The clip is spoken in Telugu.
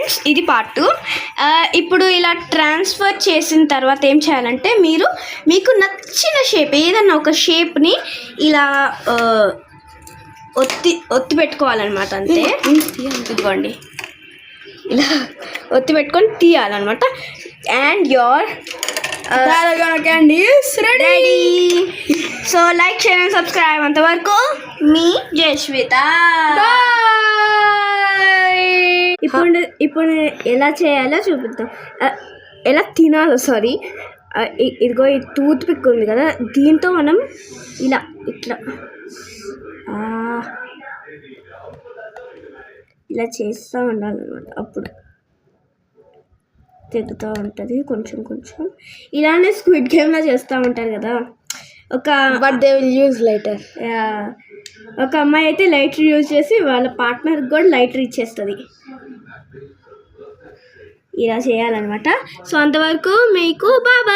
ఫ్రెండ్స్, ఇది పార్ట్ 2. ఇప్పుడు ఇలా ట్రాన్స్ఫర్ చేసిన తర్వాత ఏం చేయాలంటే మీకు నచ్చిన షేప్ ఏదన్నా ఒక షేప్ని ఇలా ఒత్తి పెట్టుకోవాలన్నమాట. అంతే, ఇదిగోండి ఇలా ఒత్తి పెట్టుకొని తీయాలన్నమాట. And your candies ready. So like, share and subscribe. అంతవరకు మీ జయశ్వేత. ఇప్పుడు ఎలా చేయాలో చూపిద్దాం, ఎలా తినాలో. సారీ, ఇదిగో ఈ టూత్ పిక్ ఉంది కదా, దీంతో మనం ఇలా చేస్తూ ఉండాలన్నమాట. అప్పుడు తెగుతూ ఉంటుంది కొంచెం కొంచెం. ఇలానే స్క్విడ్ గేమ్లో చేస్తూ ఉంటారు కదా. But they will use lighter. ఒక అమ్మాయి అయితే లైటర్ యూజ్ చేసి వాళ్ళ పార్ట్నర్కి కూడా లైటర్ ఇచ్చేస్తుంది. ఇలా చేయాలన్నమాట. సో అంతవరకు మీకు బాయ్.